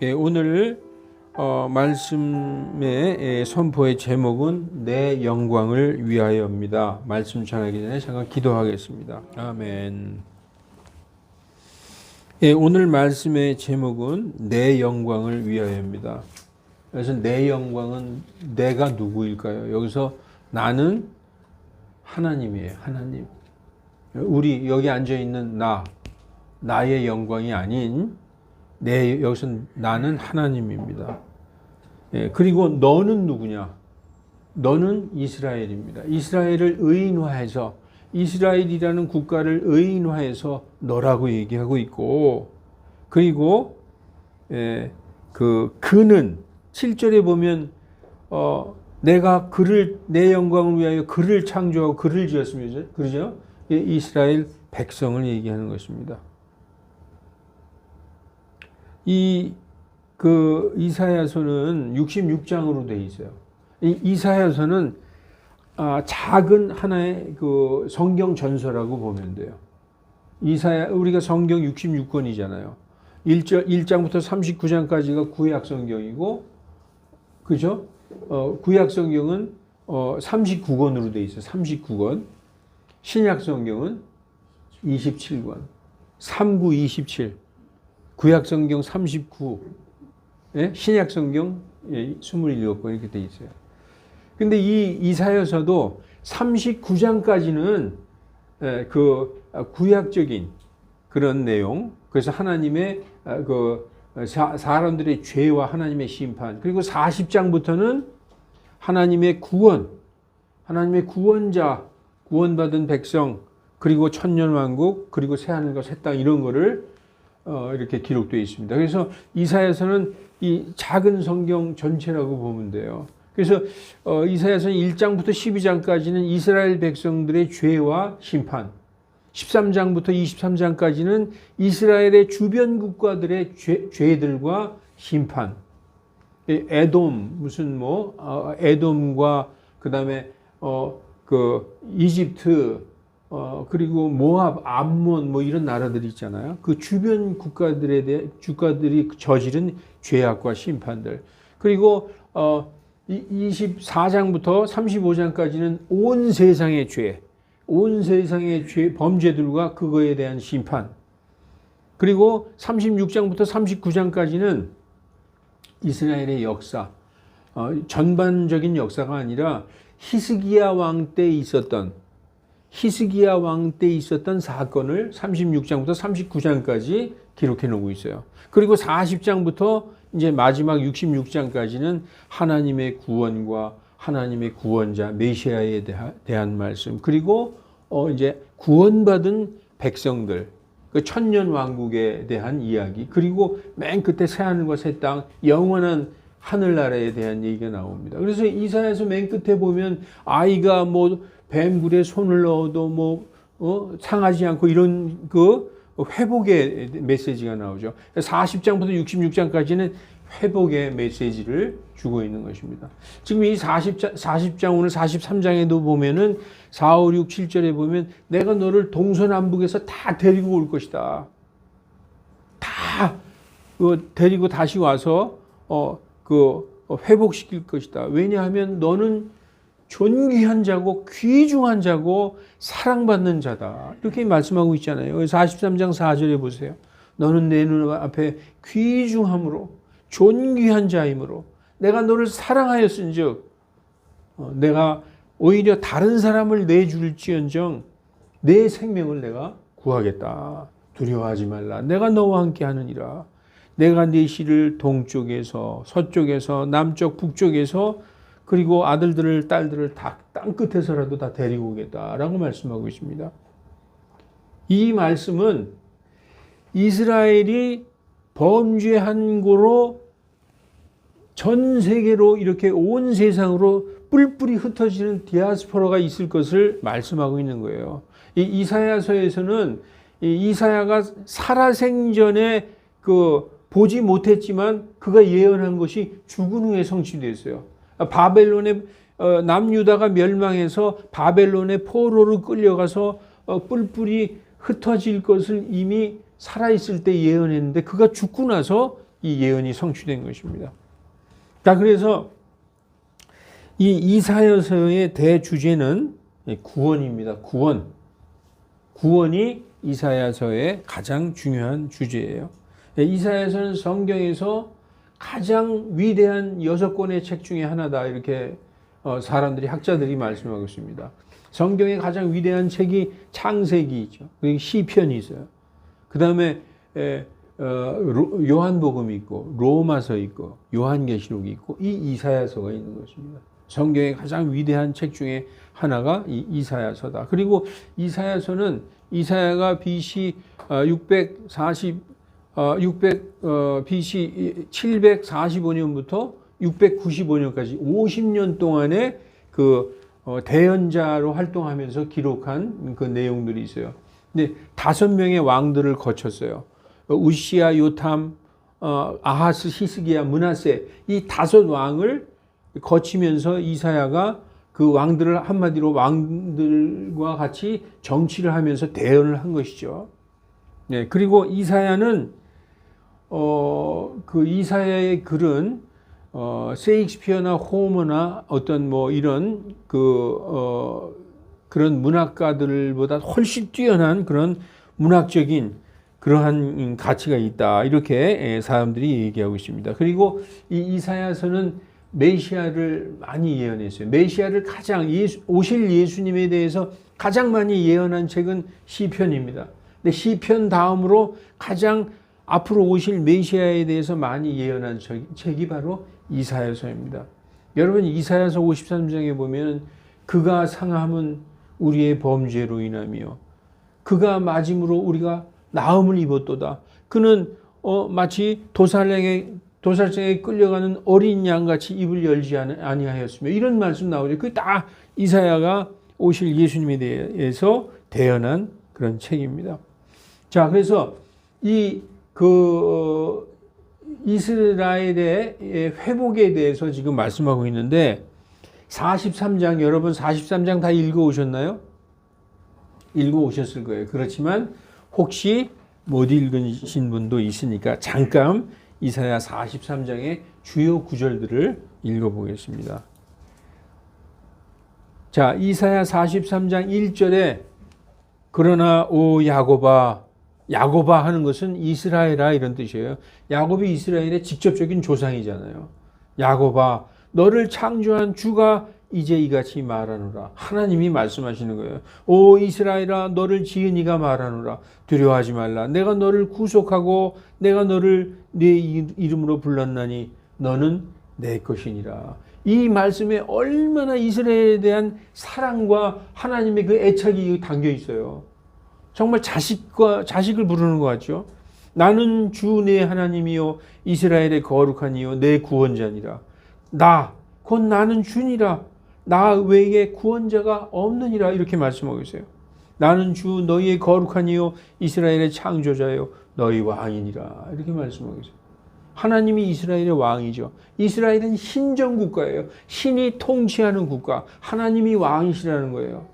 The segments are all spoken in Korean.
오늘 말씀의 선포의 제목은 내 영광을 위하여입니다. 말씀 전하기 전에 잠깐 기도하겠습니다. 아멘. 오늘 말씀의 제목은 내 영광을 위하여입니다. 그래서 내 영광은 내가 누구일까요? 여기서 나는 하나님이에요. 하나님. 우리 여기 앉아 있는 나의 영광이 아닌 여기서 나는 하나님입니다. 그리고 너는 누구냐? 너는 이스라엘입니다. 이스라엘을 의인화해서 이스라엘이라는 국가를 의인화해서 너라고 얘기하고 있고, 그리고 그는 7절에 보면 내가 내 영광을 위하여 그를 창조하고 그를 지었습니다. 그러죠? 이스라엘 백성을 얘기하는 것입니다. 이사야서는 66장으로 되어 있어요. 이사야서는 작은 하나의 성경 전서라고 보면 돼요. 우리가 성경 66권이잖아요. 1장부터 39장까지가 구약 성경이고, 그죠? 구약 성경은 39권으로 되어 있어요. 39권. 신약 성경은 27권. 39, 27. 구약 성경 39, 신약 성경 27권 이렇게 돼 있어요. 근데 이 이사야서도 39장까지는 구약적인 그런 내용, 그래서 하나님의 사람들의 죄와 하나님의 심판, 그리고 40장부터는 하나님의 구원, 하나님의 구원자, 구원받은 백성, 그리고 천년왕국, 그리고 새하늘과 새 땅 이런 거를 이렇게 기록되어 있습니다. 그래서 이사야서는 이 작은 성경 전체라고 보면 돼요. 그래서 이사야서는 1장부터 12장까지는 이스라엘 백성들의 죄와 심판, 13장부터 23장까지는 이스라엘의 주변 국가들의 죄들과 심판, 에돔과 그다음에 이집트, 그리고 모압, 암몬 이런 나라들이 있잖아요. 그 주변 국가들이 저지른 죄악과 심판들. 그리고 24장부터 35장까지는 온 세상의 범죄들과 그거에 대한 심판. 그리고 36장부터 39장까지는 이스라엘의 역사, 전반적인 역사가 아니라 히스기야 왕 때 있었던 사건을 36장부터 39장까지 기록해 놓고 있어요. 그리고 40장부터 이제 마지막 66장까지는 하나님의 구원과 하나님의 구원자 메시아에 대한 말씀, 그리고 이제 구원받은 백성들, 그 천년 왕국에 대한 이야기, 그리고 맨 끝에 새하늘과 새 땅, 영원한 하늘나라에 대한 얘기가 나옵니다. 그래서 이사야서 맨 끝에 보면 아이가 뱀굴에 손을 넣어도 상하지 않고 이런 회복의 메시지가 나오죠. 40장부터 66장까지는 회복의 메시지를 주고 있는 것입니다. 지금 이 40장 오늘 43장에도 보면은 4, 5, 6, 7절에 보면 내가 너를 동서남북에서 다 데리고 올 것이다. 다 데리고 다시 와서 회복시킬 것이다. 왜냐하면 너는 존귀한 자고 귀중한 자고 사랑받는 자다. 이렇게 말씀하고 있잖아요. 43장 4절에 보세요. 너는 내 눈 앞에 귀중함으로 존귀한 자이므로 내가 너를 사랑하였은즉 내가 오히려 다른 사람을 내줄지언정 내 생명을 내가 구하겠다. 두려워하지 말라. 내가 너와 함께 하느니라. 내가 네 씨를 동쪽에서 서쪽에서 남쪽 북쪽에서 그리고 아들들을 딸들을 다 땅끝에서라도 다 데리고 오겠다라고 말씀하고 있습니다. 이 말씀은 이스라엘이 범죄한 고로 전 세계로 이렇게 온 세상으로 뿔뿔이 흩어지는 디아스포라가 있을 것을 말씀하고 있는 거예요. 이 이사야서에서는 이사야가 살아생전에 보지 못했지만 그가 예언한 것이 죽은 후에 성취됐어요. 바벨론의 남유다가 멸망해서 바벨론의 포로로 끌려가서 뿔뿔이 흩어질 것을 이미 살아있을 때 예언했는데 그가 죽고 나서 이 예언이 성취된 것입니다. 자, 그래서 이 이사야서의 대주제는 구원입니다. 구원이 이사야서의 가장 중요한 주제예요. 이사야서는 성경에서 가장 위대한 6권의 책 중에 하나다, 이렇게 사람들이, 학자들이 말씀하고 있습니다. 성경의 가장 위대한 책이 창세기죠. 그리고 시편이 있어요. 그 다음에 요한복음이 있고, 로마서 있고, 요한계시록이 있고, 이 이사야서가 있는 것입니다. 성경의 가장 위대한 책 중에 하나가 이 이사야서다. 그리고 이사야서는 이사야가 BC 745년부터 695년까지 50년 동안의 그 대언자로 활동하면서 기록한 그 내용들이 있어요. 근데 5명의 왕들을 거쳤어요. 우시야, 요탐, 아하스, 히스기야, 므낫세, 이 5 왕을 거치면서 이사야가 그 왕들을, 한마디로 왕들과 같이 정치를 하면서 대언을 한 것이죠. 네, 그리고 이사야는 그 이사야의 글은 세익스피어나 호머나 어떤 뭐 이런 그런 문학가들보다 훨씬 뛰어난 그런 문학적인 그러한 가치가 있다, 이렇게 사람들이 얘기하고 있습니다. 그리고 이 이사야서는 메시아를 많이 예언했어요. 메시아를 가장 오실 예수님에 대해서 가장 많이 예언한 책은 시편입니다. 근데 시편 다음으로 가장 앞으로 오실 메시아에 대해서 많이 예언한 책이 바로 이사야서입니다. 여러분, 이사야서 53장에 보면 그가 상함은 우리의 범죄로 인하며 그가 맞음으로 우리가 나음을 입었도다. 그는 마치 도살장에 끌려가는 어린 양같이 입을 열지 아니하였으며, 이런 말씀 나오죠. 그게 다 이사야가 오실 예수님에 대해서 대언한 그런 책입니다. 자, 그래서 이스라엘의 회복에 대해서 지금 말씀하고 있는데, 43장, 여러분 43장 다 읽어오셨나요? 읽어오셨을 거예요. 그렇지만 혹시 못 읽으신 분도 있으니까 잠깐 이사야 43장의 주요 구절들을 읽어보겠습니다. 자, 이사야 43장 1절에 그러나 오 야곱아, 야곱아 하는 것은 이스라엘아, 이런 뜻이에요. 야곱이 이스라엘의 직접적인 조상이잖아요. 야곱아, 너를 창조한 주가 이제 이같이 말하노라. 하나님이 말씀하시는 거예요. 오 이스라엘아, 너를 지은 이가 말하노라. 두려워하지 말라. 내가 너를 구속하고 내가 너를 내 이름으로 불렀나니 너는 내 것이니라. 이 말씀에 얼마나 이스라엘에 대한 사랑과 하나님의 그 애착이 담겨 있어요. 정말 자식을 부르는 것 같죠. 나는 주 내 하나님이요 이스라엘의 거룩한 이요 내 구원자니라. 곧 나는 주니라. 나 외에 구원자가 없느니라. 이렇게 말씀하고 있어요. 나는 주 너희의 거룩한 이요 이스라엘의 창조자요 너희 왕이니라. 이렇게 말씀하고 있어요. 하나님이 이스라엘의 왕이죠. 이스라엘은 신정국가예요. 신이 통치하는 국가. 하나님이 왕이시라는 거예요.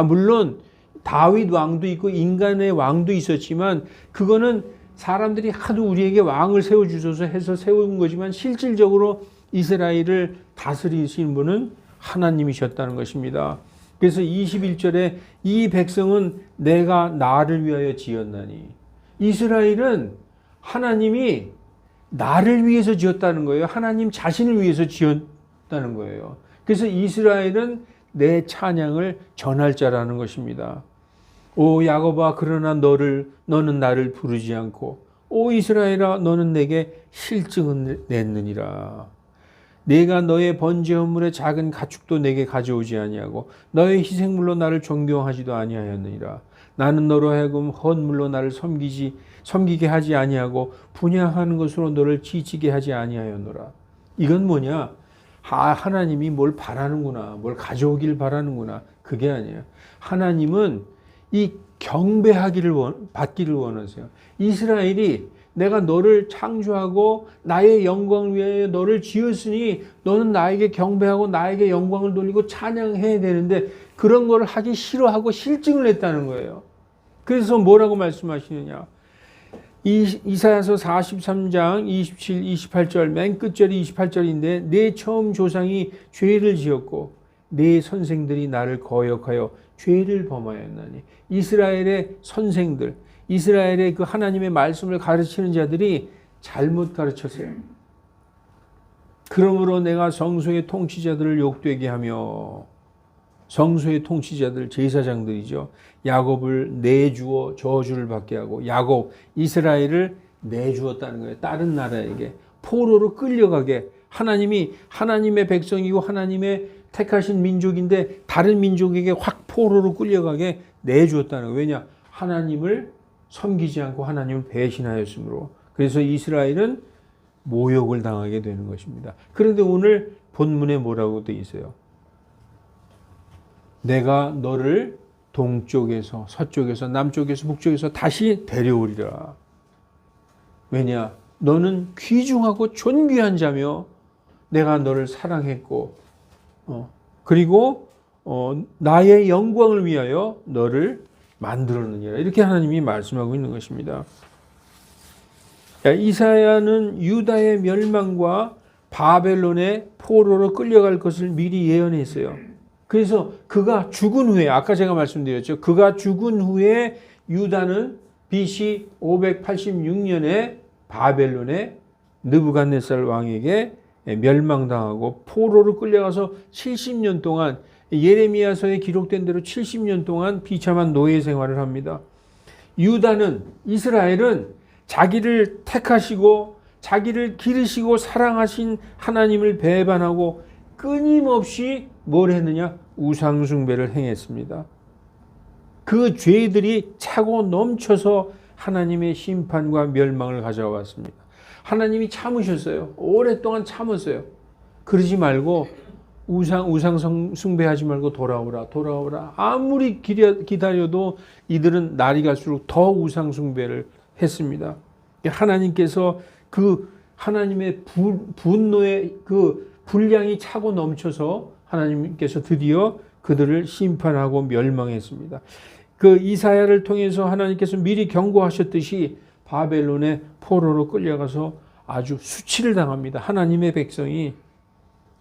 물론 다윗 왕도 있고 인간의 왕도 있었지만 그거는 사람들이 하도 우리에게 왕을 세워주셔서 해서 세운 거지만 실질적으로 이스라엘을 다스리신 분은 하나님이셨다는 것입니다. 그래서 21절에 이 백성은 내가 나를 위하여 지었나니, 이스라엘은 하나님이 나를 위해서 지었다는 거예요. 하나님 자신을 위해서 지었다는 거예요. 그래서 이스라엘은 내 찬양을 전할 자라는 것입니다. 오 야곱아, 그러나 너는 나를 부르지 않고 오 이스라엘아, 너는 내게 실증을 냈느니라. 내가 너의 번제 헌물의 작은 가축도 내게 가져오지 아니하고 너의 희생물로 나를 존경하지도 아니하였느니라. 나는 너로 하여금 헌물로 나를 섬기게 하지 아니하고 분향하는 것으로 너를 지치게 하지 아니하였노라. 이건 뭐냐? 하나님이 뭘 바라는구나, 뭘 가져오길 바라는구나. 그게 아니에요. 하나님은 이 경배하기를 받기를 원하세요. 이스라엘이 내가 너를 창조하고 나의 영광을 위하여 너를 지었으니 너는 나에게 경배하고 나에게 영광을 돌리고 찬양해야 되는데 그런 걸 하기 싫어하고 실증을 냈다는 거예요. 그래서 뭐라고 말씀하시느냐? 이사야서 43장 27, 28절 맨 끝절이 28절인데 내 처음 조상이 죄를 지었고 내 선생들이 나를 거역하여 죄를 범하였나니. 이스라엘의 선생들, 이스라엘의 그 하나님의 말씀을 가르치는 자들이 잘못 가르쳤어요. 그러므로 내가 성소의 통치자들을 욕되게 하며, 성소의 통치자들, 제사장들이죠, 야곱을 내주어 저주를 받게 하고, 야곱, 이스라엘을 내주었다는 거예요. 다른 나라에게 포로로 끌려가게. 하나님이 하나님의 백성이고 하나님의 택하신 민족인데 다른 민족에게 확 포로로 끌려가게 내주었다는 거예요. 왜냐? 하나님을 섬기지 않고 하나님을 배신하였으므로. 그래서 이스라엘은 모욕을 당하게 되는 것입니다. 그런데 오늘 본문에 뭐라고 되어 있어요? 내가 너를 동쪽에서 서쪽에서 남쪽에서 북쪽에서 다시 데려오리라. 왜냐? 너는 귀중하고 존귀한 자며 내가 너를 사랑했고 그리고 나의 영광을 위하여 너를 만들었느니라. 이렇게 하나님이 말씀하고 있는 것입니다. 이사야는 유다의 멸망과 바벨론의 포로로 끌려갈 것을 미리 예언했어요. 그래서 그가 죽은 후에, 아까 제가 말씀드렸죠, 그가 죽은 후에 유다는 BC 586년에 바벨론의 느부갓네살 왕에게 멸망당하고 포로로 끌려가서 70년 동안, 예레미야서에 기록된 대로 70년 동안 비참한 노예 생활을 합니다. 유다는, 이스라엘은 자기를 택하시고 자기를 기르시고 사랑하신 하나님을 배반하고 끊임없이 뭘 했느냐? 우상숭배를 행했습니다. 그 죄들이 차고 넘쳐서 하나님의 심판과 멸망을 가져왔습니다. 하나님이 참으셨어요. 오랫동안 참았어요. 그러지 말고 우상 숭배하지 말고 돌아오라. 아무리 기다려도 이들은 날이 갈수록 더 우상 숭배를 했습니다. 하나님께서 그 하나님의 분노의 그 분량이 차고 넘쳐서 하나님께서 드디어 그들을 심판하고 멸망했습니다. 그 이사야를 통해서 하나님께서 미리 경고하셨듯이 바벨론의 포로로 끌려가서 아주 수치를 당합니다. 하나님의 백성이.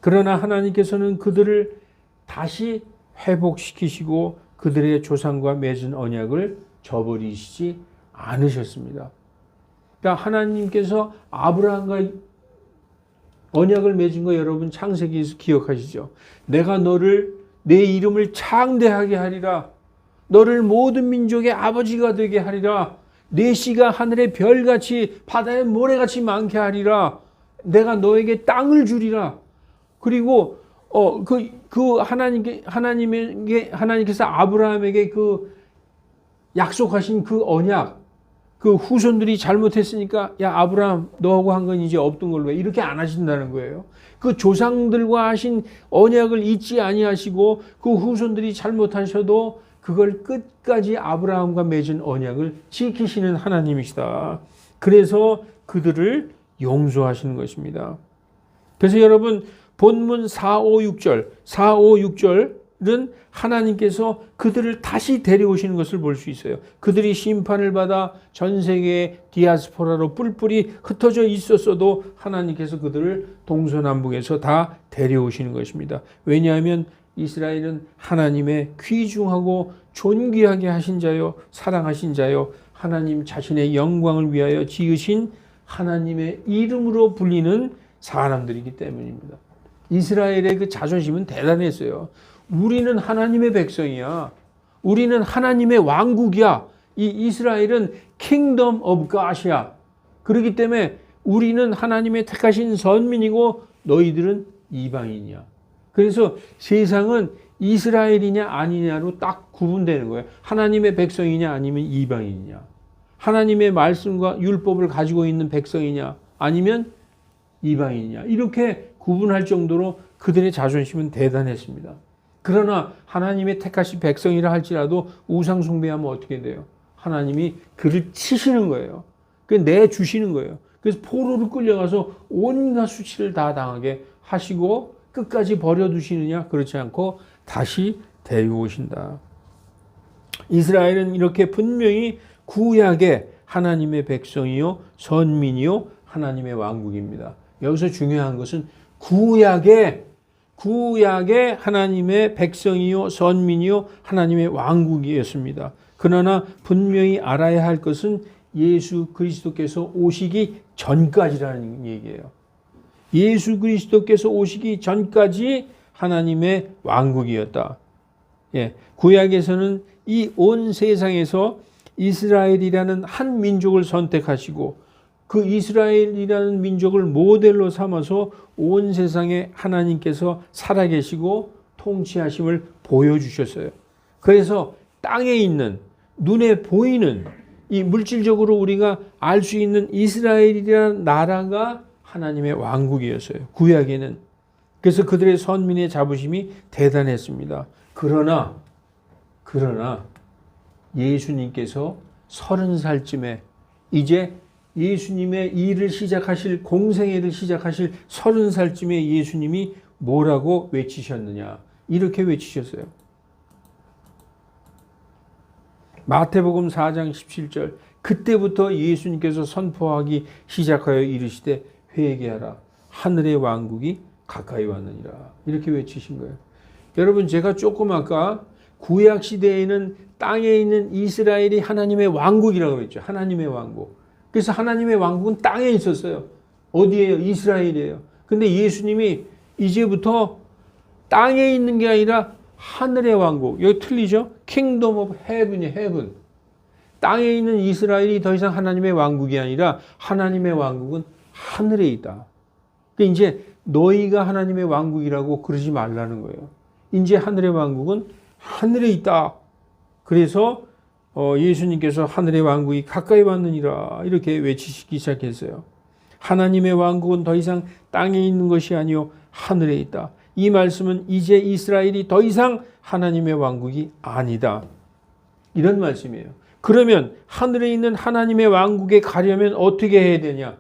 그러나 하나님께서는 그들을 다시 회복시키시고 그들의 조상과 맺은 언약을 저버리시지 않으셨습니다. 그러니까 하나님께서 아브라함과 언약을 맺은 거 여러분 창세기에서 기억하시죠? 내가 너를, 내 이름을 창대하게 하리라. 너를 모든 민족의 아버지가 되게 하리라. 내 씨가 하늘의 별같이 바다의 모래같이 많게 하리라. 내가 너에게 땅을 주리라. 그리고 하나님께서 아브라함에게 그 약속하신 그 언약, 그 후손들이 잘못했으니까 야 아브라함 너하고 한 건 이제 없던 걸로 해. 이렇게 안 하신다는 거예요. 그 조상들과 하신 언약을 잊지 아니하시고 그 후손들이 잘못하셔도 그걸 끝까지 아브라함과 맺은 언약을 지키시는 하나님이시다. 그래서 그들을 용서하시는 것입니다. 그래서 여러분 본문 4, 5, 6절은 하나님께서 그들을 다시 데려오시는 것을 볼 수 있어요. 그들이 심판을 받아 전 세계의 디아스포라로 뿔뿔이 흩어져 있었어도 하나님께서 그들을 동서남북에서 다 데려오시는 것입니다. 왜냐하면 이스라엘은 하나님의 귀중하고 존귀하게 하신 자요, 사랑하신 자요, 하나님 자신의 영광을 위하여 지으신 하나님의 이름으로 불리는 사람들이기 때문입니다. 이스라엘의 그 자존심은 대단했어요. 우리는 하나님의 백성이야. 우리는 하나님의 왕국이야. 이 이스라엘은 킹덤 오브 갓이야. 그렇기 때문에 우리는 하나님의 택하신 선민이고 너희들은 이방인이야. 그래서 세상은 이스라엘이냐 아니냐로 딱 구분되는 거예요. 하나님의 백성이냐 아니면 이방인이냐. 하나님의 말씀과 율법을 가지고 있는 백성이냐 아니면 이방인이냐. 이렇게 구분할 정도로 그들의 자존심은 대단했습니다. 그러나 하나님의 택하신 백성이라 할지라도 우상 숭배하면 어떻게 돼요? 하나님이 그를 치시는 거예요. 내주시는 거예요. 그래서 포로로 끌려가서 온갖 수치를 다 당하게 하시고 끝까지 버려두시느냐? 그렇지 않고 다시 데리고 오신다. 이스라엘은 이렇게 분명히 구약에 하나님의 백성이요 선민이요 하나님의 왕국입니다. 여기서 중요한 것은 구약의 하나님의 백성이요 선민이요 하나님의 왕국이었습니다. 그러나 분명히 알아야 할 것은 예수 그리스도께서 오시기 전까지라는 얘기예요. 예수 그리스도께서 오시기 전까지 하나님의 왕국이었다. 예, 구약에서는 이 온 세상에서 이스라엘이라는 한 민족을 선택하시고 그 이스라엘이라는 민족을 모델로 삼아서 온 세상에 하나님께서 살아계시고 통치하심을 보여주셨어요. 그래서 땅에 있는 눈에 보이는 이 물질적으로 우리가 알 수 있는 이스라엘이라는 나라가 하나님의 왕국이었어요. 구약에는. 그래서 그들의 선민의 자부심이 대단했습니다. 그러나 예수님께서 30살쯤에 이제 예수님의 일을 시작하실 공생애를 시작하실 30살쯤에 예수님이 뭐라고 외치셨느냐. 이렇게 외치셨어요. 마태복음 4장 17절 그때부터 예수님께서 선포하기 시작하여 이르시되 회개하라 하늘의 왕국이 가까이 왔느니라. 이렇게 외치신 거예요. 여러분 제가 조금 아까 구약 시대에는 땅에 있는 이스라엘이 하나님의 왕국이라고 했죠. 하나님의 왕국. 그래서 하나님의 왕국은 땅에 있었어요. 어디예요? 이스라엘이에요. 근데 예수님이 이제부터 땅에 있는 게 아니라 하늘의 왕국. 여기 틀리죠? Kingdom of Heaven이 Heaven. 땅에 있는 이스라엘이 더 이상 하나님의 왕국이 아니라 하나님의 왕국은 하늘에 있다. 그러니까 이제 너희가 하나님의 왕국이라고 그러지 말라는 거예요. 이제 하늘의 왕국은 하늘에 있다. 그래서 예수님께서 하늘의 왕국이 가까이 왔느니라 이렇게 외치시기 시작했어요. 하나님의 왕국은 더 이상 땅에 있는 것이 아니요 하늘에 있다. 이 말씀은 이제 이스라엘이 더 이상 하나님의 왕국이 아니다. 이런 말씀이에요. 그러면 하늘에 있는 하나님의 왕국에 가려면 어떻게 해야 되냐?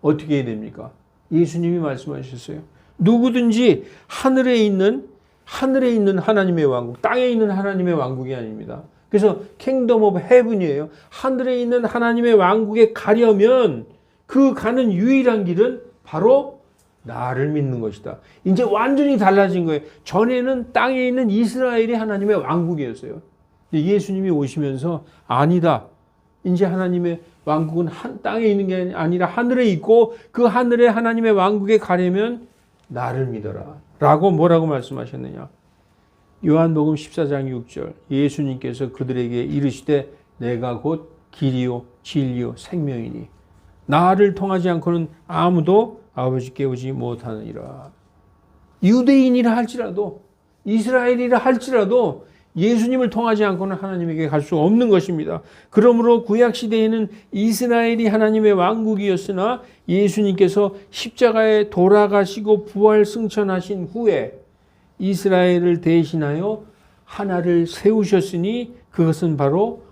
어떻게 해야 됩니까? 예수님이 말씀하셨어요. 누구든지 하늘에 있는 하나님의 왕국, 땅에 있는 하나님의 왕국이 아닙니다. 그래서 킹덤 오브 헤븐이에요. 하늘에 있는 하나님의 왕국에 가려면 그 가는 유일한 길은 바로 나를 믿는 것이다. 이제 완전히 달라진 거예요. 전에는 땅에 있는 이스라엘이 하나님의 왕국이었어요. 예수님이 오시면서 아니다. 이제 하나님의 왕국은 땅에 있는 게 아니라 하늘에 있고 그 하늘에 하나님의 왕국에 가려면 나를 믿어라. 라고 뭐라고 말씀하셨느냐. 요한복음 14장 6절 예수님께서 그들에게 이르시되 내가 곧 길이요 진리요 생명이니 나를 통하지 않고는 아무도 아버지께 오지 못하느니라. 유대인이라 할지라도 이스라엘이라 할지라도 예수님을 통하지 않고는 하나님에게 갈 수 없는 것입니다. 그러므로 구약시대에는 이스라엘이 하나님의 왕국이었으나 예수님께서 십자가에 돌아가시고 부활 승천하신 후에 이스라엘을 대신하여 하나를 세우셨으니 그것은 바로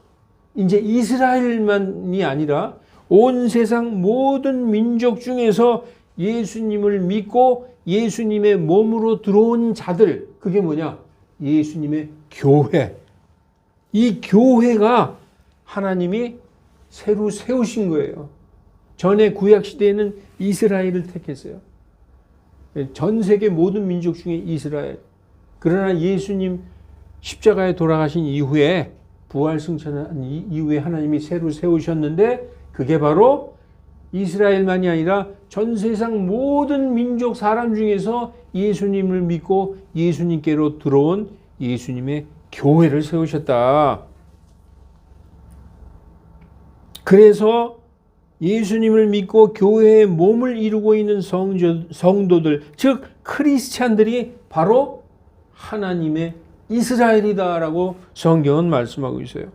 이제 이스라엘만이 아니라 온 세상 모든 민족 중에서 예수님을 믿고 예수님의 몸으로 들어온 자들, 그게 뭐냐? 예수님의 교회. 이 교회가 하나님이 새로 세우신 거예요. 전에 구약시대에는 이스라엘을 택했어요. 전 세계 모든 민족 중에 이스라엘. 그러나 예수님 십자가에 돌아가신 이후에 부활 승천한 이후에 하나님이 새로 세우셨는데 그게 바로 이스라엘만이 아니라 전 세상 모든 민족 사람 중에서 예수님을 믿고 예수님께로 들어온 예수님의 교회를 세우셨다. 그래서 예수님을 믿고 교회의 몸을 이루고 있는 성도들, 즉 크리스찬들이 바로 하나님의 이스라엘이다라고 성경은 말씀하고 있어요.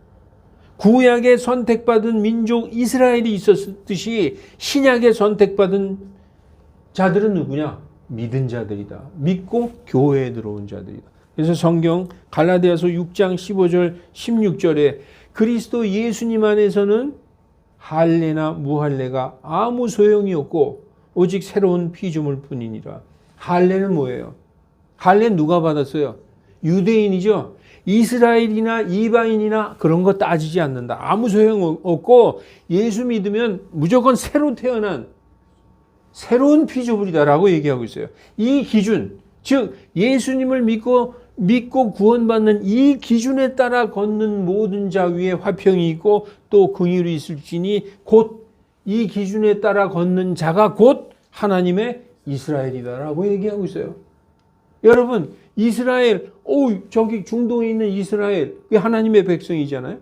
구약에 선택받은 민족 이스라엘이 있었듯이 신약에 선택받은 자들은 누구냐? 믿은 자들이다. 믿고 교회에 들어온 자들이다. 그래서 성경 갈라디아서 6장 15절 16절에 그리스도 예수님 안에서는 할례나 무할례가 아무 소용이 없고 오직 새로운 피조물 뿐이니라. 할례는 뭐예요? 할례는 누가 받았어요? 유대인이죠. 이스라엘이나 이방인이나 그런 거 따지지 않는다. 아무 소용 없고 예수 믿으면 무조건 새로 태어난 새로운 피조물이다라고 얘기하고 있어요. 이 기준, 즉 예수님을 믿고 구원받는 이 기준에 따라 걷는 모든 자 위에 화평이 있고 또 긍휼이 있을지니 곧 이 기준에 따라 걷는 자가 곧 하나님의 이스라엘이다라고 얘기하고 있어요. 여러분, 이스라엘, 저기 중동에 있는 이스라엘, 그게 하나님의 백성이잖아요.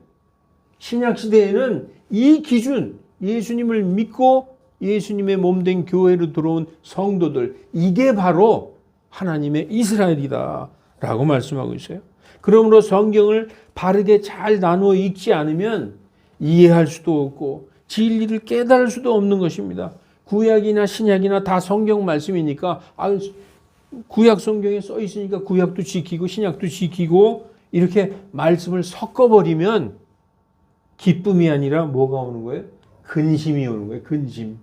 신약 시대에는 이 기준, 예수님을 믿고 예수님의 몸된 교회로 들어온 성도들, 이게 바로 하나님의 이스라엘이다라고 말씀하고 있어요. 그러므로 성경을 바르게 잘 나누어 읽지 않으면 이해할 수도 없고 진리를 깨달을 수도 없는 것입니다. 구약이나 신약이나 다 성경 말씀이니까 구약 성경에 써 있으니까 구약도 지키고 신약도 지키고 이렇게 말씀을 섞어버리면 기쁨이 아니라 뭐가 오는 거예요? 근심이 오는 거예요. 근심.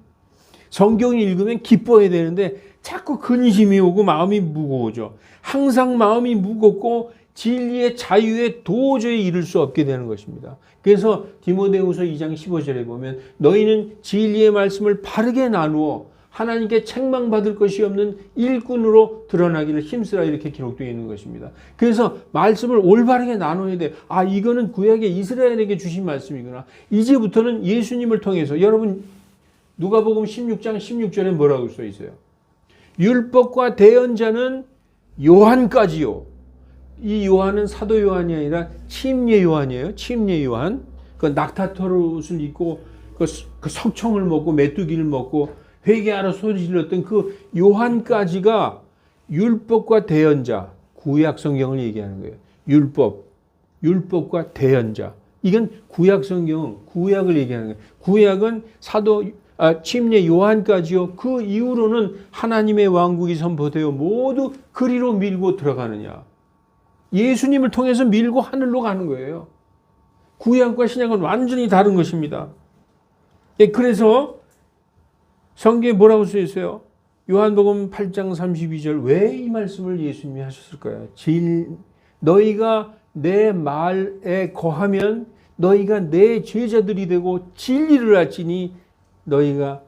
성경을 읽으면 기뻐야 되는데 자꾸 근심이 오고 마음이 무거워져. 항상 마음이 무겁고 진리의 자유에 도저히 이룰 수 없게 되는 것입니다. 그래서 디모데후서 2장 15절에 보면 너희는 진리의 말씀을 바르게 나누어 하나님께 책망받을 것이 없는 일꾼으로 드러나기를 힘쓰라 이렇게 기록되어 있는 것입니다. 그래서 말씀을 올바르게 나눠야 돼. 이거는 구약의 이스라엘에게 주신 말씀이구나. 이제부터는 예수님을 통해서 여러분 누가복음 16장 16절에 뭐라고 써 있어요? 율법과 대언자는 요한까지요. 이 요한은 사도 요한이 아니라 침례 요한이에요. 침례 요한. 그 낙타털옷을 입고 그 석청을 먹고 메뚜기를 먹고 회개하러 소리 질렀던 그 요한까지가 율법과 대언자, 구약 성경을 얘기하는 거예요. 율법과 대언자. 이건 구약 성경, 구약을 얘기하는 거예요. 구약은 침례 요한까지요. 그 이후로는 하나님의 왕국이 선포되어 모두 그리로 밀고 들어가느냐. 예수님을 통해서 밀고 하늘로 가는 거예요. 구약과 신약은 완전히 다른 것입니다. 그래서 성경에 뭐라고 써 있어요? 요한복음 8장 32절 왜 이 말씀을 예수님이 하셨을까요? 너희가 내 말에 거하면 너희가 내 제자들이 되고 진리를 알지니 너희가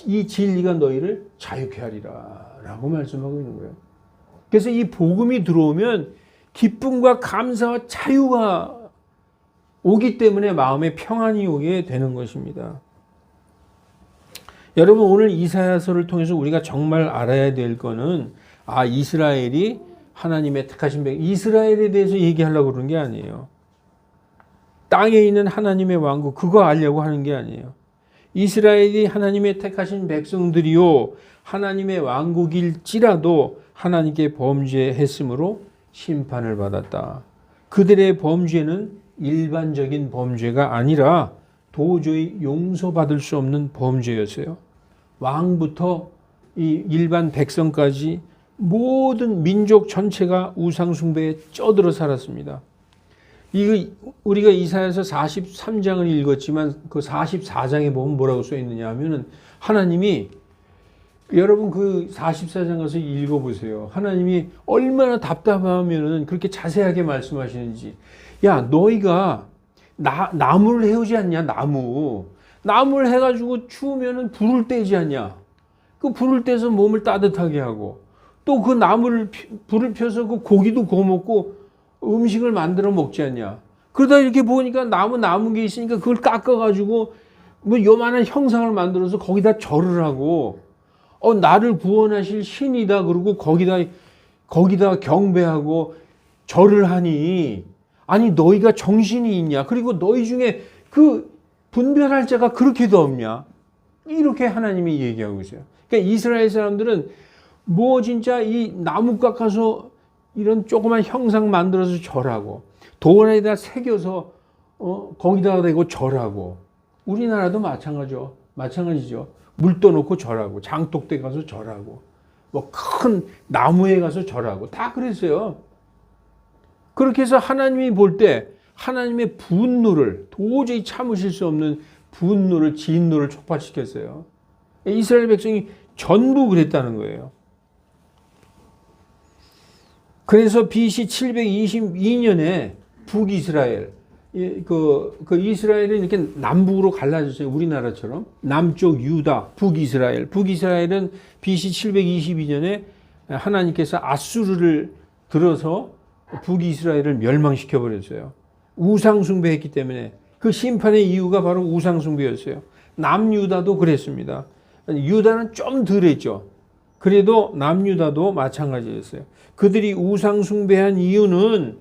이 진리가 너희를 자유케 하리라 라고 말씀하고 있는 거예요. 그래서 이 복음이 들어오면 기쁨과 감사와 자유가 오기 때문에 마음에 평안이 오게 되는 것입니다. 여러분 오늘 이사야서를 통해서 우리가 정말 알아야 될 거는 이스라엘이 하나님의 택하신 백성, 이스라엘에 대해서 얘기하려고 그러는 게 아니에요. 땅에 있는 하나님의 왕국 그거 알려고 하는 게 아니에요. 이스라엘이 하나님의 택하신 백성들이요 하나님의 왕국일지라도 하나님께 범죄했으므로 심판을 받았다. 그들의 범죄는 일반적인 범죄가 아니라 도저히 용서받을 수 없는 범죄였어요. 왕부터 이 일반 백성까지 모든 민족 전체가 우상숭배에 쩌들어 살았습니다. 우리가 이사야서 43장을 읽었지만 그 44장에 보면 뭐라고 써 있느냐 하면은 하나님이 여러분 그 44장 가서 읽어보세요. 하나님이 얼마나 답답하면은 그렇게 자세하게 말씀하시는지. 야, 너희가 나무를 해오지 않냐? 나무를 해가지고 추우면은 불을 떼지 않냐? 그 불을 떼서 몸을 따뜻하게 하고 또 그 나무를 불을 펴서 그 고기도 구워 먹고 음식을 만들어 먹지 않냐? 그러다 이렇게 보니까 남은 게 있으니까 그걸 깎아가지고 뭐 요만한 형상을 만들어서 거기다 절을 하고 나를 구원하실 신이다 그러고 거기다 경배하고 절을 하니 아니 너희가 정신이 있냐? 그리고 너희 중에 그 분별할 자가 그렇게도 없냐? 이렇게 하나님이 얘기하고 있어요. 그러니까 이스라엘 사람들은 뭐 진짜 이 나무 깎아서 이런 조그만 형상 만들어서 절하고 돌에다 새겨서 거기다가 대고 절하고 우리나라도 마찬가지죠. 물 떠놓고 절하고 장독대 가서 절하고 뭐 큰 나무에 가서 절하고 다 그랬어요. 그렇게 해서 하나님이 볼 때 하나님의 분노를 도저히 참으실 수 없는 진노를 촉발시켰어요. 이스라엘 백성이 전부 그랬다는 거예요. 그래서 BC 722년에 북이스라엘, 그 이스라엘은 이렇게 남북으로 갈라졌어요. 우리나라처럼. 남쪽 유다, 북이스라엘. 북이스라엘은 BC 722년에 하나님께서 아수르를 들어서 북이스라엘을 멸망시켜 버렸어요. 우상숭배했기 때문에. 그 심판의 이유가 바로 우상숭배였어요. 남유다도 그랬습니다. 유다는 좀 덜했죠. 그래도 남유다도 마찬가지였어요. 그들이 우상숭배한 이유는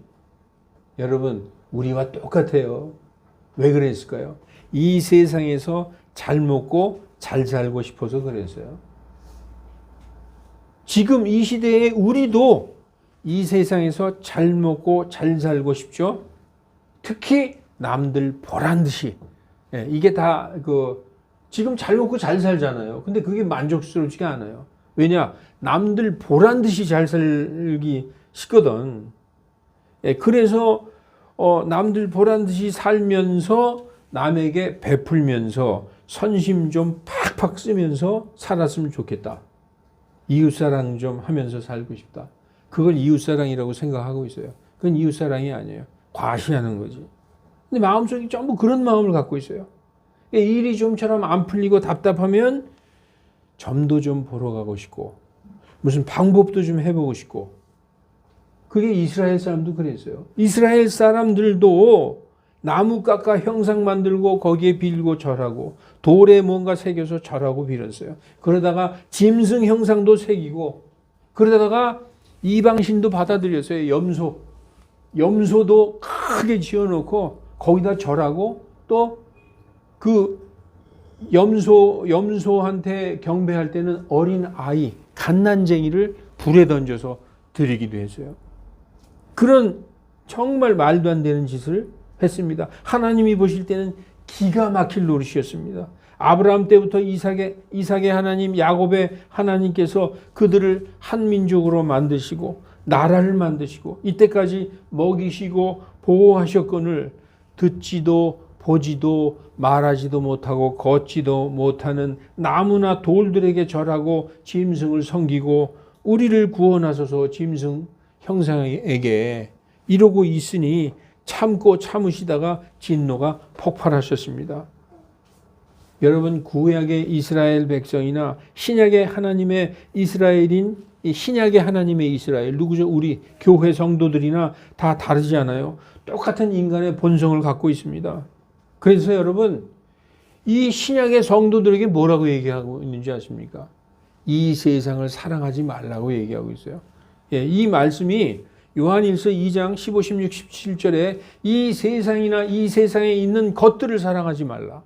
여러분 우리와 똑같아요. 왜 그랬을까요? 이 세상에서 잘 먹고 잘 살고 싶어서 그랬어요. 지금 이 시대에 우리도 이 세상에서 잘 먹고 잘 살고 싶죠. 특히 남들 보란 듯이. 이게 다 지금 잘 먹고 잘 살잖아요. 근데 그게 만족스럽지가 않아요. 왜냐? 남들 보란 듯이 잘 살기 쉽거든. 그래서 남들 보란 듯이 살면서 남에게 베풀면서 선심 좀 팍팍 쓰면서 살았으면 좋겠다. 이웃사랑 좀 하면서 살고 싶다. 그걸 이웃사랑이라고 생각하고 있어요. 그건 이웃사랑이 아니에요. 과시하는 거지. 근데 마음속에 전부 그런 마음을 갖고 있어요. 일이 좀처럼 안 풀리고 답답하면 점도 좀 보러 가고 싶고 무슨 방법도 좀 해보고 싶고. 그게 이스라엘 사람도 그랬어요. 이스라엘 사람들도 나무 깎아 형상 만들고 거기에 빌고 절하고 돌에 뭔가 새겨서 절하고 빌었어요. 그러다가 짐승 형상도 새기고 그러다가 이방신도 받아들였어요. 염소도 크게 지어놓고 거기다 절하고 또 그 염소한테 경배할 때는 어린 아이, 갓난쟁이를 불에 던져서 드리기도 했어요. 그런 정말 말도 안 되는 짓을 했습니다. 하나님이 보실 때는 기가 막힐 노릇이었습니다. 아브라함 때부터 이삭의 하나님, 야곱의 하나님께서 그들을 한 민족으로 만드시고 나라를 만드시고 이때까지 먹이시고 보호하셨거늘 듣지도 보지도 말하지도 못하고 걷지도 못하는 나무나 돌들에게 절하고 짐승을 섬기고 우리를 구원하소서 짐승 형상에게 이러고 있으니 참고 참으시다가 진노가 폭발하셨습니다. 여러분 구약의 이스라엘 백성이나 신약의 하나님의 이스라엘인 신약의 하나님의 이스라엘 누구죠? 우리 교회 성도들이나 다 다르지 않아요. 똑같은 인간의 본성을 갖고 있습니다. 그래서 여러분 이 신약의 성도들에게 뭐라고 얘기하고 있는지 아십니까? 이 세상을 사랑하지 말라고 얘기하고 있어요. 이 말씀이 요한일서 2장 15, 16, 17절에 이 세상이나 이 세상에 있는 것들을 사랑하지 말라.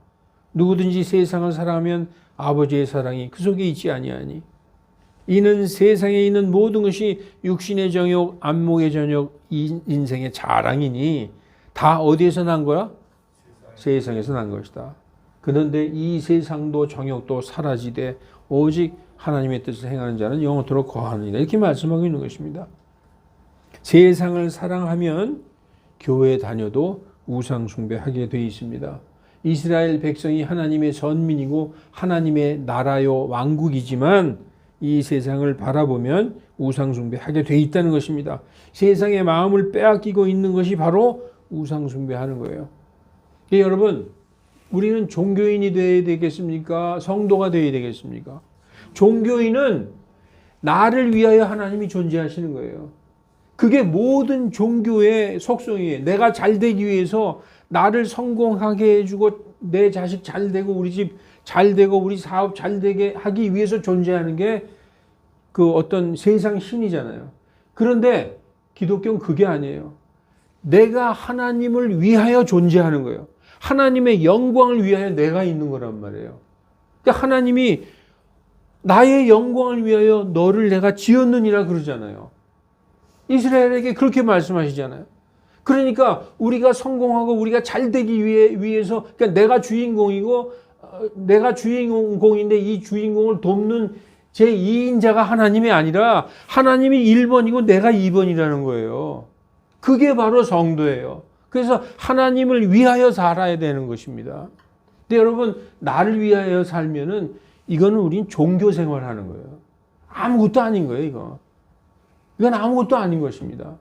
누구든지 세상을 사랑하면 아버지의 사랑이 그 속에 있지 아니하니. 이는 세상에 있는 모든 것이 육신의 정욕, 안목의 정욕, 인생의 자랑이니 다 어디에서 난 거야? 세상에서 난 것이다. 그런데 이 세상도 정욕도 사라지되 오직 하나님의 뜻을 행하는 자는 영원토록 거하느니라. 이렇게 말씀하고 있는 것입니다. 세상을 사랑하면 교회 다녀도 우상숭배하게 되어 있습니다. 이스라엘 백성이 하나님의 선민이고 하나님의 나라요 왕국이지만 이 세상을 바라보면 우상숭배하게 되어 있다는 것입니다. 세상의 마음을 빼앗기고 있는 것이 바로 우상숭배하는 거예요. 여러분 우리는 종교인이 되어야 되겠습니까? 성도가 되어야 되겠습니까? 종교인은 나를 위하여 하나님이 존재하시는 거예요. 그게 모든 종교의 속성이에요. 내가 잘 되기 위해서 나를 성공하게 해주고 내 자식 잘 되고 우리 집 잘 되고 우리 사업 잘 되게 하기 위해서 존재하는 게 그 어떤 세상 신이잖아요. 그런데 기독교는 그게 아니에요. 내가 하나님을 위하여 존재하는 거예요. 하나님의 영광을 위하여 내가 있는 거란 말이에요. 그러니까 하나님이 나의 영광을 위하여 너를 내가 지었느니라 그러잖아요. 이스라엘에게 그렇게 말씀하시잖아요. 그러니까 우리가 성공하고 우리가 잘 되기 위해서 그러니까 내가 주인공이고 내가 주인공인데 이 주인공을 돕는 제2인자가 하나님이 아니라 하나님이 1번이고 내가 2번이라는 거예요. 그게 바로 성도예요. 그래서 하나님을 위하여 살아야 되는 것입니다. 근데 여러분 나를 위하여 살면은 이거는 우린 종교 생활하는 거예요. 아무것도 아닌 거예요, 이거. 이건 아무것도 아닌 것입니다.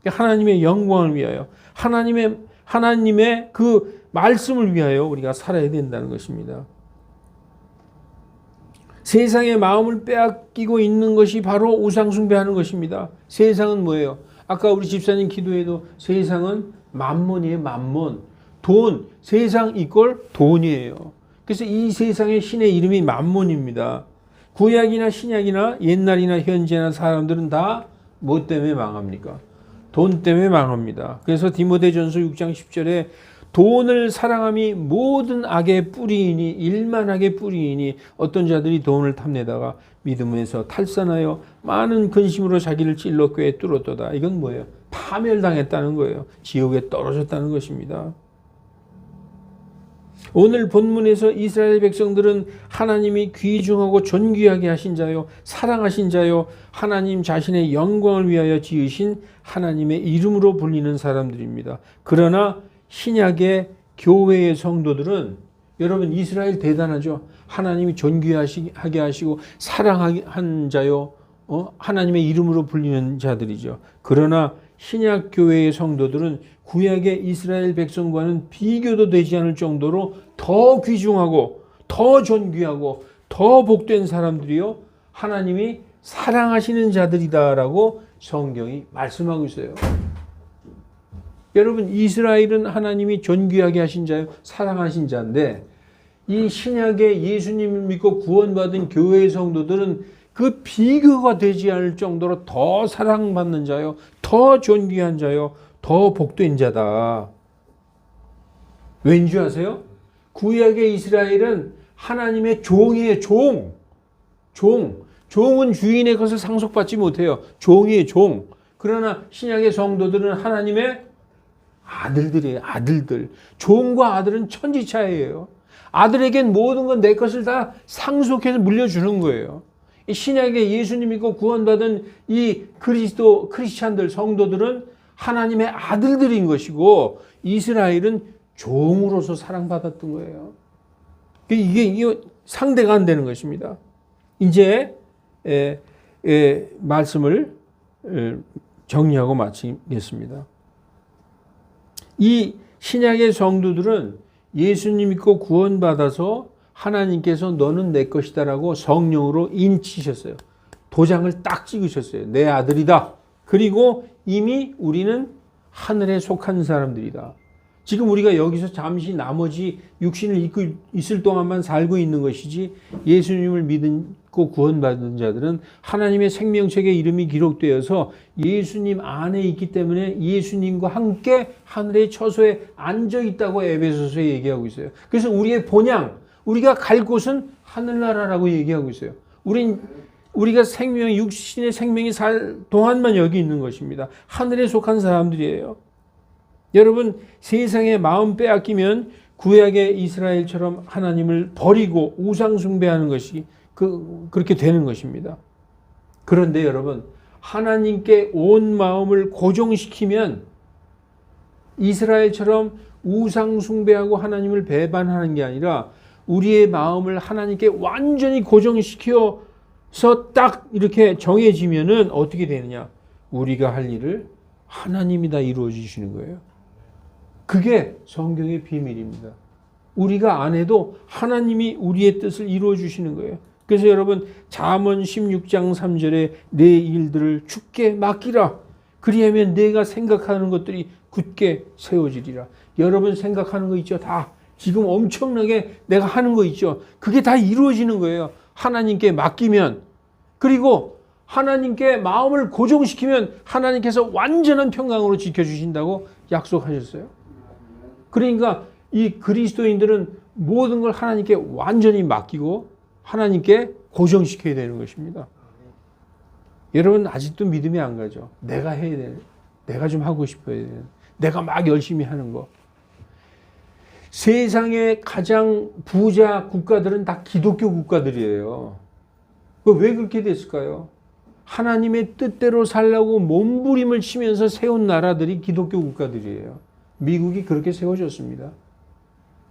하나님의 영광을 위하여 하나님의 그 말씀을 위하여 우리가 살아야 된다는 것입니다. 세상의 마음을 빼앗기고 있는 것이 바로 우상숭배하는 것입니다. 세상은 뭐예요? 아까 우리 집사님 기도에도 세상은 만몬이에요. 만몬. 돈. 세상 이꼴 돈이에요. 그래서 이 세상의 신의 이름이 만몬입니다. 구약이나 신약이나 옛날이나 현재나 사람들은 다 뭐 때문에 망합니까? 돈 때문에 망합니다. 그래서 디모데전서 6장 10절에 돈을 사랑함이 모든 악의 뿌리이니 일만악의 뿌리이니 어떤 자들이 돈을 탐내다가 믿음에서 탈선하여 많은 근심으로 자기를 찔러 꾀에 뚫었도다. 이건 뭐예요? 파멸당했다는 거예요. 지옥에 떨어졌다는 것입니다. 오늘 본문에서 이스라엘 백성들은 하나님이 귀중하고 존귀하게 하신 자요, 사랑하신 자요, 하나님 자신의 영광을 위하여 지으신 하나님의 이름으로 불리는 사람들입니다. 그러나 신약의 교회의 성도들은 여러분 이스라엘 대단하죠. 하나님이 존귀하게 하시고 사랑한 자요, 하나님의 이름으로 불리는 자들이죠. 그러나 신약 교회의 성도들은 구약의 이스라엘 백성과는 비교도 되지 않을 정도로 더 귀중하고 더 존귀하고 더 복된 사람들이요 하나님이 사랑하시는 자들이다라고 성경이 말씀하고 있어요. 여러분 이스라엘은 하나님이 존귀하게 하신 자요 사랑하신 자인데 이 신약의 예수님을 믿고 구원받은 교회의 성도들은 그 비교가 되지 않을 정도로 더 사랑받는 자요 더 존귀한 자요 더 복된 자다. 왠지 아세요? 구약의 이스라엘은 하나님의 종이에요. 종은 주인의 것을 상속받지 못해요. 종이에요. 종. 그러나 신약의 성도들은 하나님의 아들들이에요. 아들들. 종과 아들은 천지차이예요. 아들에겐 모든 건 내 것을 다 상속해서 물려주는 거예요. 신약의 예수님 믿고 구원받은 이 크리스찬들 성도들은 하나님의 아들들인 것이고 이스라엘은 종으로서 사랑받았던 거예요. 이게 상대가 안 되는 것입니다. 이제 말씀을 정리하고 마치겠습니다. 이 신약의 성도들은 예수님 믿고 구원받아서 하나님께서 너는 내 것이다라고 성령으로 인치셨어요. 도장을 딱 찍으셨어요. 내 아들이다. 그리고 이미 우리는 하늘에 속한 사람들이다. 지금 우리가 여기서 잠시 나머지 육신을 입고 있을 동안만 살고 있는 것이지 예수님을 믿고 구원받은 자들은 하나님의 생명책에 이름이 기록되어서 예수님 안에 있기 때문에 예수님과 함께 하늘의 처소에 앉아 있다고 에베소서에 얘기하고 있어요. 그래서 우리의 본향, 우리가 갈 곳은 하늘나라라고 얘기하고 있어요. 우리가 육신의 생명이 살 동안만 여기 있는 것입니다. 하늘에 속한 사람들이에요. 여러분 세상에 마음 빼앗기면 구약의 이스라엘처럼 하나님을 버리고 우상 숭배하는 것이 그렇게 되는 것입니다. 그런데 여러분 하나님께 온 마음을 고정시키면 이스라엘처럼 우상 숭배하고 하나님을 배반하는 게 아니라 우리의 마음을 하나님께 완전히 고정시켜서 딱 이렇게 정해지면은 어떻게 되느냐? 우리가 할 일을 하나님이 다 이루어 주시는 거예요. 그게 성경의 비밀입니다. 우리가 안 해도 하나님이 우리의 뜻을 이루어 주시는 거예요. 그래서 여러분 잠언 16장 3절에 내 일들을 주께 맡기라. 그리하면 내가 생각하는 것들이 굳게 세워지리라. 여러분 생각하는 거 있죠? 다 지금 엄청나게 내가 하는 거 있죠? 그게 다 이루어지는 거예요. 하나님께 맡기면. 그리고 하나님께 마음을 고정시키면 하나님께서 완전한 평강으로 지켜주신다고 약속하셨어요. 그러니까 이 그리스도인들은 모든 걸 하나님께 완전히 맡기고 하나님께 고정시켜야 되는 것입니다. 여러분 아직도 믿음이 안 가죠. 내가 해야 되는, 내가 좀 하고 싶어야 되는, 내가 막 열심히 하는 거. 세상의 가장 부자 국가들은 다 기독교 국가들이에요. 왜 그렇게 됐을까요? 하나님의 뜻대로 살려고 몸부림을 치면서 세운 나라들이 기독교 국가들이에요. 미국이 그렇게 세워졌습니다.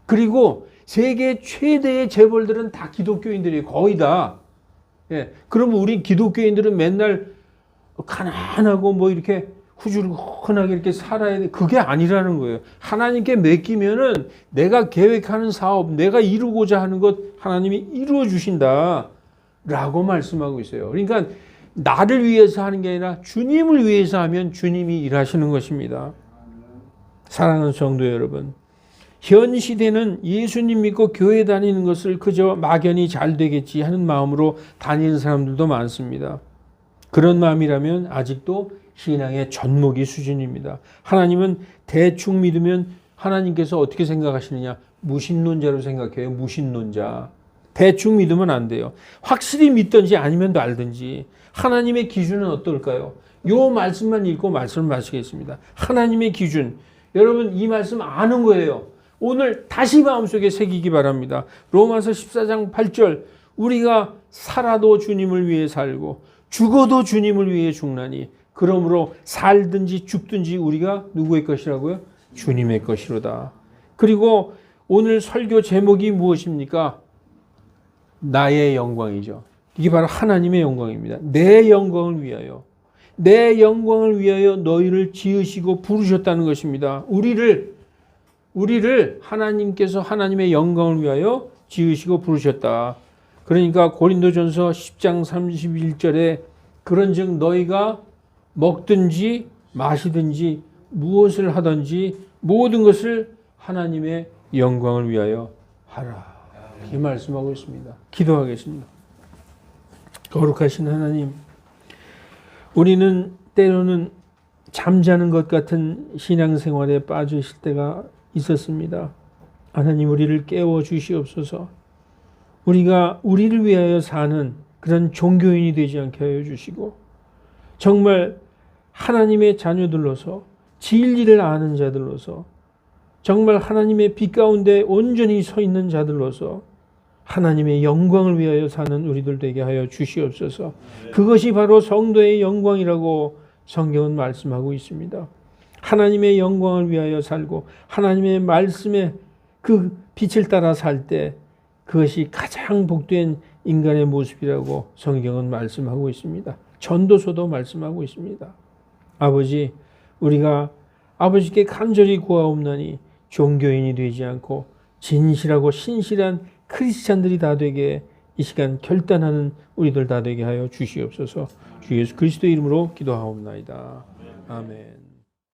그리고 세계 최대의 재벌들은 다 기독교인들이에요. 거의 다. 예. 그러면 우리 기독교인들은 맨날 가난하고 뭐 이렇게 후줄근하게 이렇게 살아야 돼. 그게 아니라는 거예요. 하나님께 맡기면은 내가 계획하는 사업, 내가 이루고자 하는 것 하나님이 이루어 주신다. 라고 말씀하고 있어요. 그러니까 나를 위해서 하는 게 아니라 주님을 위해서 하면 주님이 일하시는 것입니다. 사랑하는 성도 여러분, 현 시대는 예수님 믿고 교회 다니는 것을 그저 막연히 잘 되겠지 하는 마음으로 다니는 사람들도 많습니다. 그런 마음이라면 아직도 신앙의 젖먹이 수준입니다. 하나님은 대충 믿으면 하나님께서 어떻게 생각하시느냐? 무신론자로 생각해요. 무신론자. 대충 믿으면 안 돼요. 확실히 믿든지 아니면 알든지. 하나님의 기준은 어떨까요? 요 말씀만 읽고 말씀을 마치겠습니다. 하나님의 기준. 여러분 이 말씀 아는 거예요. 오늘 다시 마음속에 새기기 바랍니다. 로마서 14장 8절 우리가 살아도 주님을 위해 살고 죽어도 주님을 위해 죽나니 그러므로 살든지 죽든지 우리가 누구의 것이라고요? 주님의 것이로다. 그리고 오늘 설교 제목이 무엇입니까? 나의 영광이죠. 이게 바로 하나님의 영광입니다. 내 영광을 위하여, 내 영광을 위하여 너희를 지으시고 부르셨다는 것입니다. 우리를 하나님께서 하나님의 영광을 위하여 지으시고 부르셨다. 그러니까 고린도전서 10장 31절에 그런즉 너희가 먹든지 마시든지 무엇을 하든지 모든 것을 하나님의 영광을 위하여 하라. 이 말씀하고 있습니다. 기도하겠습니다. 거룩하신 하나님, 우리는 때로는 잠자는 것 같은 신앙생활에 빠져 있을 때가 있었습니다. 하나님 우리를 깨워 주시옵소서. 우리가 우리를 위하여 사는 그런 종교인이 되지 않게 하여 주시고 정말 하나님의 자녀들로서 진리를 아는 자들로서 정말 하나님의 빛 가운데 온전히 서 있는 자들로서 하나님의 영광을 위하여 사는 우리들 되게 하여 주시옵소서. 그것이 바로 성도의 영광이라고 성경은 말씀하고 있습니다. 하나님의 영광을 위하여 살고 하나님의 말씀에 그 빛을 따라 살 때 그것이 가장 복된 인간의 모습이라고 성경은 말씀하고 있습니다. 전도서도 말씀하고 있습니다. 아버지, 우리가 아버지께 간절히 구하옵나니 종교인이 되지 않고 진실하고 신실한 크리스찬들이 다 되게 이 시간 결단하는 우리들 다 되게 하여 주시옵소서. 주 예수 그리스도 이름으로 기도하옵나이다. 아멘.